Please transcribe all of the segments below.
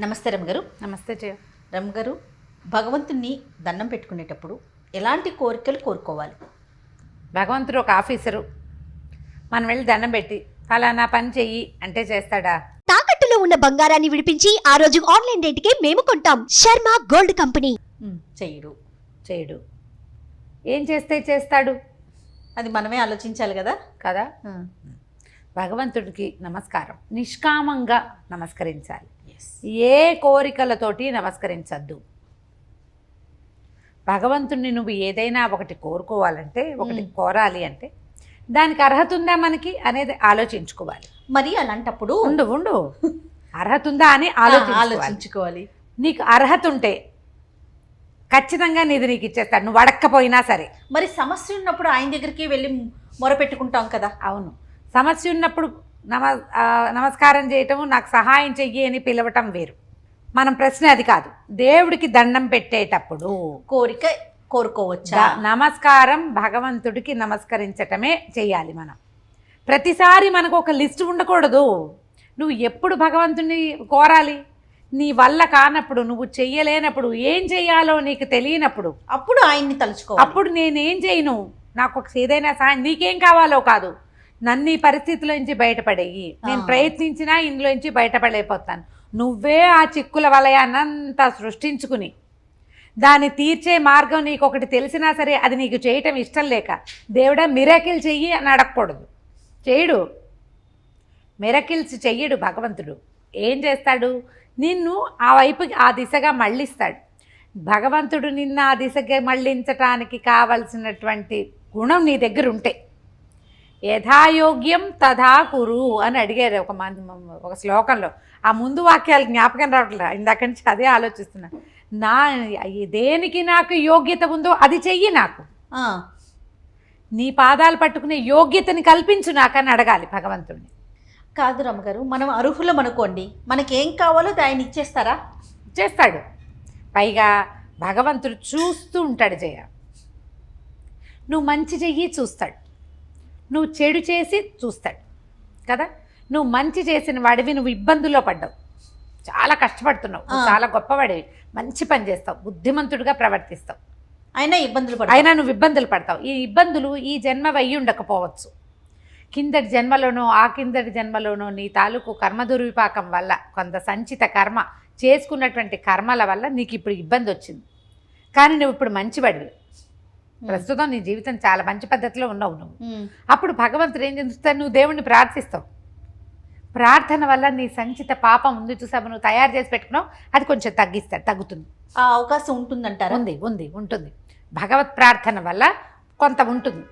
నమస్తే రమగారు. నమస్తే జయ. రమగారు, భగవంతుణ్ణి దండం పెట్టుకునేటప్పుడు ఎలాంటి కోరికలు కోరుకోవాలి? భగవంతుడు ఒక ఆఫీసరు, మనం వెళ్ళి దండం పెట్టి ఫలానా పని చెయ్యి అంటే చేస్తాడా? తాకట్టులో ఉన్న బంగారాన్ని విడిపించి ఆ రోజు ఆన్లైన్ రేటుకే మేము కొంటాం. Sharma gold company. చెయ్యడు. చేయడు. ఏం చేస్తే చేస్తాడు? అది మనమే ఆలోచించాలి కదా. కదా. భగవంతుడికి నమస్కారం నిష్కామంగా నమస్కరించాలి. ఏ కోరికలతోటి నమస్కరించద్దు. భగవంతుడిని నువ్వు ఏదైనా ఒకటి కోరుకోవాలంటే, ఒకటి కోరాలి అంటే దానికి అర్హత ఉందా మనకి అనేది ఆలోచించుకోవాలి. మరి అలాంటప్పుడు ఉండు అర్హత ఉందా అని ఆలోచించుకోవాలి. నీకు అర్హత ఉంటే ఖచ్చితంగా నీకు ఇచ్చేస్తాడు, నువ్వు అడక్కపోయినా సరే. మరి సమస్య ఉన్నప్పుడు ఆయన దగ్గరికి వెళ్ళి మొరపెట్టుకుంటాం కదా. అవును, సమస్య ఉన్నప్పుడు నమస్కారం చేయటం, నాకు సహాయం చెయ్యి అని పిలవటం వేరు. మనం ప్రశ్న అది కాదు. దేవుడికి దండం పెట్టేటప్పుడు కోరిక కోరుకోవచ్చా? నమస్కారం భగవంతుడికి నమస్కరించటమే చెయ్యాలి. మనం ప్రతిసారి మనకు ఒక లిస్ట్ ఉండకూడదు. నువ్వు ఎప్పుడు భగవంతుడిని కోరాలి? నీ వల్ల కానప్పుడు, నువ్వు చెయ్యలేనప్పుడు, ఏం చెయ్యాలో నీకు తెలియనప్పుడు అప్పుడు ఆయన్ని తలుచుకో. అప్పుడు నేనేం చేయను, నాకు ఒక ఏదైనా సహాయం, నీకేం కావాలో కాదు, నన్ను ఈ పరిస్థితిలోంచి బయటపడేయి, నేను ప్రయత్నించినా ఇందులోంచి బయటపడైపోతాను. నువ్వే ఆ చిక్కుల వలయాన్నంతా సృష్టించుకుని దాన్ని తీర్చే మార్గం నీకు ఒకటి తెలిసినా సరే అది నీకు చేయటం ఇష్టం లేక, దేవుడా మిరాకిల్ చెయ్యి అని అడగకూడదు. చేయడు, మిరాకిల్స్ చెయ్యడు భగవంతుడు. ఏం చేస్తాడు? నిన్ను ఆ వైపుకి, ఆ దిశగా మళ్ళిస్తాడు. భగవంతుడు నిన్ను ఆ దిశగా మళ్ళించటానికి కావలసినటువంటి గుణం నీ దగ్గర ఉంటే, యథాయోగ్యం తథా కురు అని అడిగారు ఒక శ్లోకంలో. ఆ ముందు వాక్యాలు జ్ఞాపకం రావట్లే, ఇందాక నుంచి అదే ఆలోచిస్తున్నా. దేనికి నాకు యోగ్యత ఉందో అది చెయ్యి, నాకు నీ పాదాలు పట్టుకునే యోగ్యతని కల్పించు నాకని అడగాలి భగవంతుడిని. కాదు రమ్మగారు, మనం అర్హులం అనుకోండి, మనకేం కావాలో ఆయన ఇచ్చేస్తారా? చేస్తాడు. పైగా భగవంతుడు చూస్తూ ఉంటాడు. జయ, నువ్వు మంచి చెయ్యి చూస్తాడు, నువ్వు చెడు చేసి చూస్తాడు కదా. నువ్వు మంచి చేసిన వాడివి, నువ్వు ఇబ్బందుల్లో పడ్డావు, చాలా కష్టపడుతున్నావు, చాలా గొప్పవాడివి, మంచి పని చేస్తావు, బుద్ధిమంతుడిగా ప్రవర్తిస్తావు, అయినా నువ్వు ఇబ్బందులు పడతావు. ఈ ఇబ్బందులు ఈ జన్మ అయ్యి ఉండకపోవచ్చు, కిందటి జన్మలోనో ఆ కిందటి జన్మలోనో నీ తాలూకు కర్మ దుర్విపాకం వల్ల, కొంత సంచిత కర్మ చేసుకున్నటువంటి కర్మల వల్ల నీకు ఇప్పుడు ఇబ్బంది వచ్చింది. కానీ నువ్వు ఇప్పుడు మంచివాడివి, ప్రస్తుతం నీ జీవితం చాలా మంచి పద్ధతిలో ఉన్నావు నువ్వు. అప్పుడు భగవంతుడు ఏం చేస్తాడు? నువ్వు దేవుణ్ణి ప్రార్థిస్తావు. ప్రార్థన వల్ల నీ సంచిత పాపం ఉంది చూసావు, నువ్వు తయారు చేసి పెట్టుకున్నావు, అది కొంచెం తగ్గుతుంది. ఆ అవకాశం ఉంటుందంటారా? ఉంటుంది. భగవత్ ప్రార్థన వల్ల కొంత ఉంటుంది.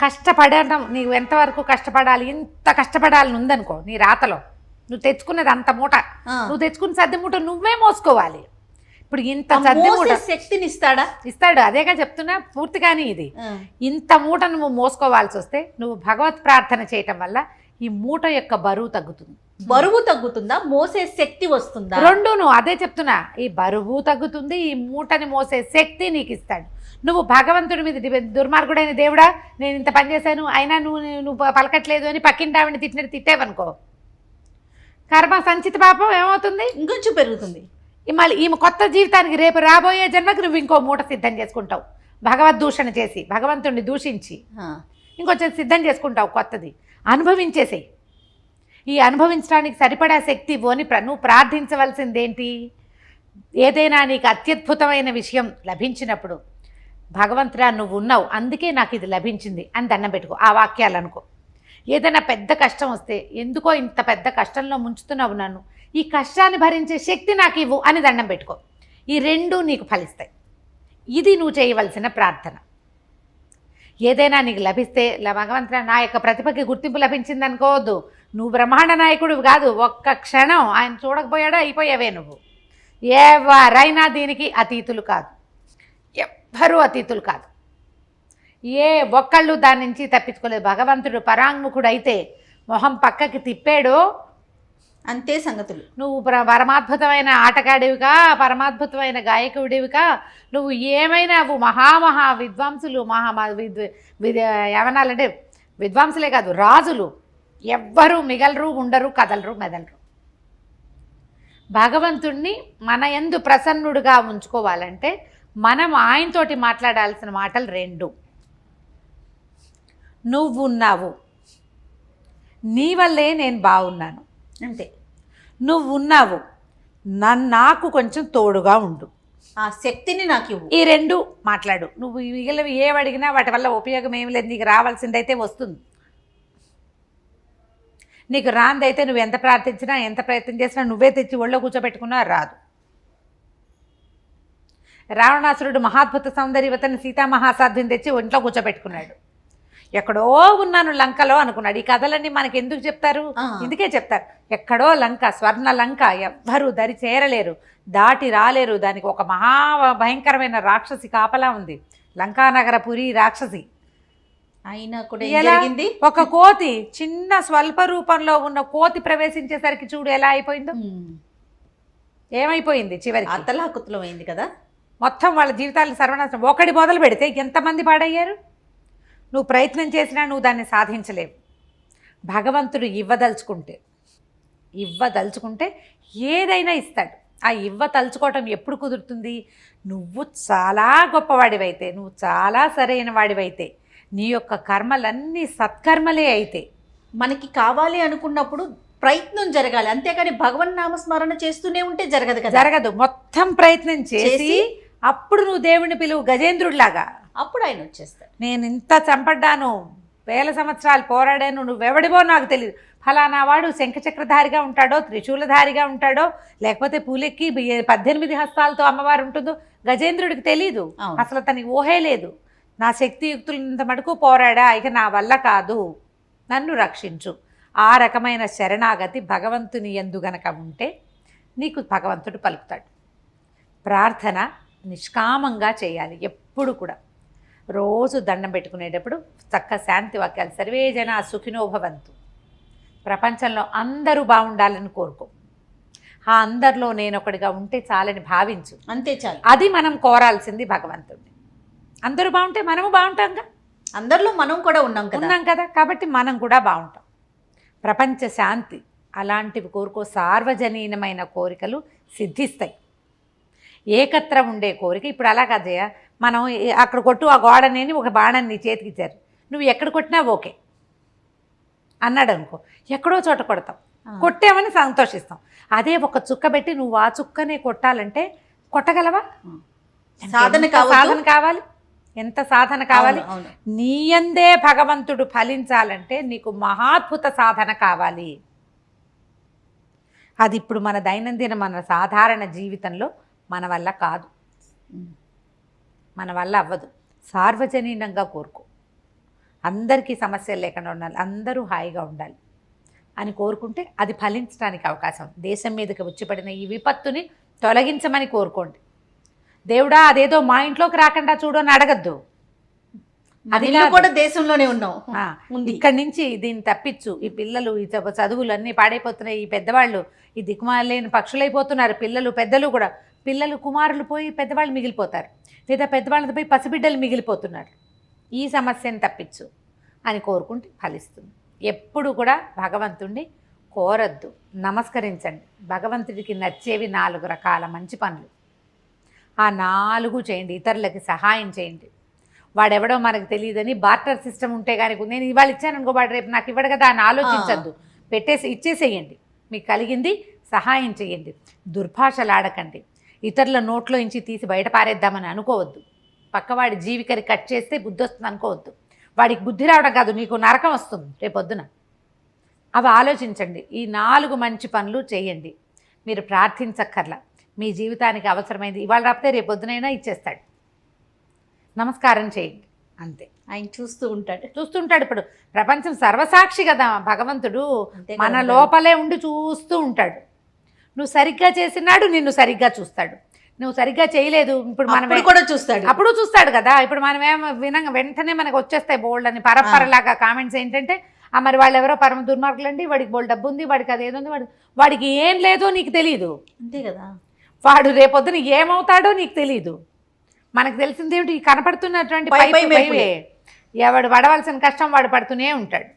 కష్టపడటం, నీవు ఎంతవరకు కష్టపడాలి, ఇంత కష్టపడాలని ఉందనుకో నీ రాతలో, నువ్వు తెచ్చుకున్నది అంత మూట, నువ్వు తెచ్చుకున్న సర్ది మూట నువ్వే మోసుకోవాలి. ఇప్పుడు ఇంత సర్ది మూట శక్తిని ఇస్తాడు. అదేగా చెప్తున్నా, పూర్తిగానే ఇది. ఇంత మూట నువ్వు మోసుకోవాల్సి వస్తే నువ్వు భగవత్ ప్రార్థన చేయటం వల్ల ఈ మూట యొక్క బరువు తగ్గుతుంది. బరువు తగ్గుతుందా, మోసే శక్తి వస్తుందా? రెండును అదే చెప్తున్నా. ఈ బరువు తగ్గుతుంది, ఈ మూటని మోసే శక్తి నీకు ఇస్తాడు. నువ్వు భగవంతుడి మీద దుర్మార్గుడైన దేవుడా నేను ఇంత పని చేశాను అయినా నువ్వు పలకట్లేదు అని పక్కింటి ఆవిడని తిట్టేవనుకో, కర్మ సంచిత పాపం ఏమవుతుంది? ఇంకొంచెం పెరుగుతుంది. మళ్ళీ ఈమె కొత్త జీవితానికి రేపు రాబోయే జన్మకు నువ్వు ఇంకో మూట సిద్ధం చేసుకుంటావు. భగవద్ దూషణ చేసి, భగవంతుడిని దూషించి ఇంకొంచెం సిద్ధం చేసుకుంటావు కొత్తది. అనుభవించేసేయి. ఈ అనుభవించడానికి సరిపడా శక్తి ఇవ్వని నువ్వు ప్రార్థించవలసిందేంటి? ఏదైనా నీకు అత్యద్భుతమైన విషయం లభించినప్పుడు, భగవంతుడా నువ్వు ఉన్నావు అందుకే నాకు ఇది లభించింది అని దండం పెట్టుకో. ఆ వాక్యాలు అనుకో. ఏదైనా పెద్ద కష్టం వస్తే, ఎందుకో ఇంత పెద్ద కష్టంలో ముంచుతున్నావు నన్ను, ఈ కష్టాన్ని భరించే శక్తి నాకు ఇవ్వు అని దండం పెట్టుకో. ఈ రెండూ నీకు ఫలిస్తాయి. ఇది నువ్వు చేయవలసిన ప్రార్థన. ఏదైనా నీకు లభిస్తే, భగవంతుడా నా యొక్క ప్రతిభకి గుర్తింపు లభించింది అనుకోవద్దు. నువ్వు బ్రహ్మాండ నాయకుడు కాదు, ఒక్క క్షణం ఆయన చూడకపోయాడో అయిపోయావే నువ్వు. ఎవరైనా దీనికి అతీతులు కాదు, ఎవ్వరూ అతీతులు కాదు. ఏ ఒక్కళ్ళు దాని నుంచి తప్పించుకోలేదు. భగవంతుడు పరాంగుఖుడు అయితే మొహం పక్కకి తిప్పాడో అంతే సంగతులు. నువ్వు పరమాద్భుతమైన ఆటగాడివిగా, పరమాద్భుతమైన గాయకుడివిగా, నువ్వు ఏమైనా మహామహా విద్వాంసులు, ఏమనాలంటే విద్వాంసులే కాదు, రాజులు ఎవ్వరూ మిగలరు, ఉండరు, కదలరు, మెదలరు. భగవంతుణ్ణి మన యందు ప్రసన్నుడుగా ఉంచుకోవాలంటే మనం ఆయనతోటి మాట్లాడాల్సిన మాటలు 2. నువ్వున్నావు, నీ వల్లే నేను బాగున్నాను. అంతే. నువ్వున్నావు, నాకు కొంచెం తోడుగా ఉండు. ఆ శక్తిని నాకు ఇవ్వు. ఈ 2 మాట్లాడు. నువ్వు మిగిలినవి ఏవడిగినా వాటి వల్ల ఉపయోగం ఏమి లేదు. నీకు రావాల్సిందైతే వస్తుంది. నీకు రాందైతే నువ్వు ఎంత ప్రార్థించినా ఎంత ప్రయత్నం చేసినా నువ్వే తెచ్చి ఒళ్ళో కూర్చోబెట్టుకున్నా రాదు. రావణాసురుడు మహాద్భుత సౌందర్యవతని సీతామహాసాధ్యం తెచ్చి ఒంట్లో కూర్చోబెట్టుకున్నాడు. ఎక్కడో ఉన్నాను లంకలో అనుకున్నాడు. ఈ కథలన్నీ మనకి ఎందుకు చెప్తారు? ఇందుకే చెప్తారు. ఎక్కడో లంక, స్వర్ణ లంక, ఎవ్వరూ దరి చేరలేరు, దాటి రాలేరు. దానికి ఒక మహా భయంకరమైన రాక్షసి కాపలా ఉంది, లంకానగరపురి రాక్షసి. అయినా కూడా ఏం జరిగింది? ఒక కోతి, చిన్న స్వల్ప రూపంలో ఉన్న కోతి ప్రవేశించేసరికి చూడు ఎలా అయిపోయిందో. ఏమైపోయింది చివరికి? అతలాకుతలం అయింది కదా. మొత్తం వాళ్ళ జీవితాలను సర్వనాశనం. ఒకటి మొదలు పెడితే ఎంతమంది పాడయ్యారు? నువ్వు ప్రయత్నం చేసినా నువ్వు దాన్ని సాధించలేవు. భగవంతుడు ఇవ్వదలుచుకుంటే ఏదైనా ఇస్తాడు. ఆ తలుచుకోవటం ఎప్పుడు కుదురుతుంది? నువ్వు చాలా గొప్పవాడివైతే, నువ్వు చాలా సరైన వాడివైతే, నీ యొక్క కర్మలన్నీ సత్కర్మలే అయితే. మనకి కావాలి అనుకున్నప్పుడు ప్రయత్నం జరగాలి, అంతేకాని భగవన్ నామస్మరణ చేస్తూనే ఉంటే జరగదు కదా. జరగదు. మొత్తం ప్రయత్నం చేసి అప్పుడు నువ్వు దేవుడిని పిలువు గజేంద్రుడిలాగా. అప్పుడు ఆయన వచ్చేస్తాడు. నేను ఇంత చంపడ్డాను, 1000 సంవత్సరాలు పోరాడాను, నువ్వెవడివో నాకు తెలియదు. ఫలానా వాడు శంఖచక్రధారిగా ఉంటాడో, త్రిశూలధారిగా ఉంటాడో, లేకపోతే పూలెక్కి 18 హస్తాలతో అమ్మవారు ఉంటుందో గజేంద్రుడికి తెలీదు. అసలు తనకి ఊహే లేదు. నా శక్తియుక్తులంత మటుకు పోరాడా, ఇక నా వల్ల కాదు, నన్ను రక్షించు. ఆ రకమైన శరణాగతి భగవంతుని యందు గనక ఉంటే నీకు భగవంతుడు పలుకుతాడు. ప్రార్థన నిష్కామంగా చేయాలి ఎప్పుడు కూడా. రోజు దండం పెట్టుకునేటప్పుడు చక్క శాంతి వాక్యాలు, సర్వే జన సుఖినో భవంతు, ప్రపంచంలో అందరూ బాగుండాలని కోరుకో. ఆ అందరిలో నేనొకడిగా ఉంటే చాలని భావించు. అంతే చాలు. అది మనం కోరాల్సింది భగవంతుడిని. అందరూ బాగుంటే మనము బాగుంటాంగా. అందరిలో మనం కూడా ఉన్నాం కదా. కాబట్టి మనం కూడా బాగుంటాం. ప్రపంచ శాంతి అలాంటివి కోరుకో. సార్వజనీనమైన కోరికలు సిద్ధిస్తాయి. ఏకత్ర ఉండే కోరిక ఇప్పుడు అలా కదయ్య. మనం అక్కడ కొట్టు ఆ గోడనేని ఒక బాణాన్ని నీ చేతికి ఇచ్చారు, నువ్వు ఎక్కడ కొట్టినా ఓకే అన్నాడు అనుకో, ఎక్కడో చోట కొడతాం, కొట్టామని సంతోషిస్తాం. అదే ఒక చుక్క పెట్టి నువ్వు ఆ చుక్కనే కొట్టాలంటే కొట్టగలవా? సాధన కావాలి. ఎంత సాధన కావాలి? నీయందే భగవంతుడు ఫలించాలంటే నీకు మహాద్భుత సాధన కావాలి. అది ఇప్పుడు మన దైనందిన మన సాధారణ జీవితంలో మన వల్ల కాదు, మన వల్ల అవ్వదు. సార్వజనీనంగా కోరుకో. అందరికీ సమస్యలు లేకుండా ఉండాలి, అందరూ హాయిగా ఉండాలి అని కోరుకుంటే అది ఫలించడానికి అవకాశం. దేశం మీదకి వచ్చిపడిన ఈ విపత్తుని తొలగించమని కోరుకోండి. దేవుడా అదేదో మా ఇంట్లోకి రాకుండా చూడు అని అడగద్దు. అది కూడా దేశంలోనే ఉన్నాం, ఇక్కడి నుంచి దీన్ని తప్పించు. ఈ పిల్లలు ఈ చదువులు అన్నీ పాడైపోతున్నాయి, ఈ పెద్దవాళ్ళు ఈ దిక్కుమాలేని పక్షులైపోతున్నారు, పిల్లలు పెద్దలు కూడా. పిల్లలు కుమారులు పోయి పెద్దవాళ్ళు మిగిలిపోతారు, లేదా పెద్దవాళ్ళతో పోయి పసిబిడ్డలు మిగిలిపోతున్నారు. ఈ సమస్యను తప్పించు అని కోరుకుంటే ఫలిస్తుంది. ఎప్పుడు కూడా భగవంతుణ్ణి కోరద్దు, నమస్కరించండి. భగవంతుడికి నచ్చేవి 4 రకాల మంచి పనులు. ఆ 4 చేయండి. ఇతరులకి సహాయం చేయండి. వాడెవడో మనకు తెలియదని బార్టర్ సిస్టమ్ ఉంటే కానీ, నేను ఇవాళ ఇచ్చాను అనుకో వాడు రేపు నాకు ఇవ్వడు కదా అని ఆలోచించద్దు. పెట్టేసి ఇచ్చేసేయండి. మీకు కలిగింది సహాయం చేయండి. దుర్భాషలాడకండి. ఇతరుల నోట్లో నుంచి తీసి బయట పారేద్దామని అనుకోవద్దు. పక్కవాడి జీవికరి కట్ చేస్తే బుద్ధి వస్తుంది అనుకోవద్దు. వాడికి బుద్ధి రావడం కాదు, నీకు నరకం వస్తుంది రేపొద్దున. అవి ఆలోచించండి. ఈ 4 మంచి పనులు చేయండి. మీరు ప్రార్థించక్కర్లా. మీ జీవితానికి అవసరమైంది ఇవాళ రాకపోతే రేపొద్దునైనా ఇచ్చేస్తాడు. నమస్కారం చేయండి అంతే. ఆయన చూస్తుంటాడు. ఇప్పుడు ప్రపంచం సర్వసాక్షి కదా భగవంతుడు. మన లోపలే ఉండి చూస్తూ ఉంటాడు. నువ్వు సరిగ్గా చేసినాడు, నిన్ను సరిగ్గా చూస్తాడు. నువ్వు సరిగ్గా చేయలేదు, ఇప్పుడు మనం కూడా చూస్తాడు. అప్పుడు చూస్తాడు కదా. ఇప్పుడు మనమేమో వెంటనే మనకు వచ్చేస్తాయి బోల్డ్ అని పరపరలాగా కామెంట్స్. ఏంటంటే మరి వాళ్ళు ఎవరో పరమ దుర్మార్గులండి, వాడికి బోల్డ్ డబ్బు ఉంది, వాడికి అదేదో ఉంది, వాడికి ఏం లేదో నీకు తెలియదు. అంతే కదా. వాడు రేపొద్దున ఏమవుతాడో నీకు తెలియదు. మనకు తెలిసింది ఏమిటి? కనపడుతున్నటువంటి పైవే. ఎవడు పడవలసిన కష్టం వాడు పడుతూనే ఉంటాడు.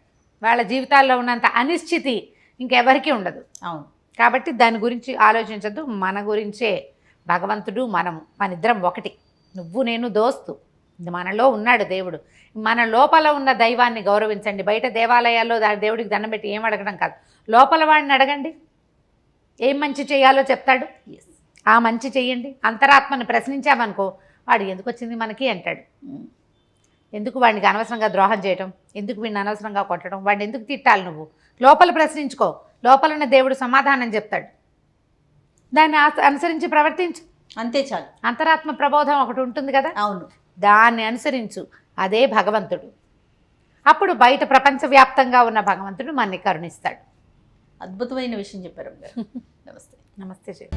వాళ్ళ జీవితాల్లో ఉన్నంత అనిశ్చితి ఇంకెవరికి ఉండదు. అవును. కాబట్టి దాని గురించి ఆలోచించద్దు. మన గురించే భగవంతుడు మనము మన ఇద్దరం ఒకటి. నువ్వు నేను దోస్తు. మనలో ఉన్నాడు దేవుడు. మన లోపల ఉన్న దైవాన్ని గౌరవించండి. బయట దేవాలయాల్లో దేవుడికి దండం పెట్టి ఏం అడగడం కాదు, లోపల వాడిని అడగండి. ఏం మంచి చేయాలో చెప్తాడు. ఆ మంచి చెయ్యండి. అంతరాత్మని ప్రశ్నించామనుకో, వాడు ఎందుకు వచ్చింది మనకి అంటాడు. ఎందుకు వాడికి అనవసరంగా ద్రోహం చేయటం, ఎందుకు వీడిని అనవసరంగా కొట్టడం, వాడిని ఎందుకు తిట్టాలి? నువ్వు లోపల ప్రశ్నించుకో, లోపల ఉన్న దేవుడు సమాధానం చెప్తాడు. దాన్ని అనుసరించి ప్రవర్తించు, అంతే చాలు. అంతరాత్మ ప్రబోధం ఒకటి ఉంటుంది కదా, అవును, దాన్ని అనుసరించు. అదే భగవంతుడు. అప్పుడు బయట ప్రపంచవ్యాప్తంగా ఉన్న భగవంతుడు మనని కరుణిస్తాడు. అద్భుతమైన విషయం చెప్పారు. నమస్తే. నమస్తే.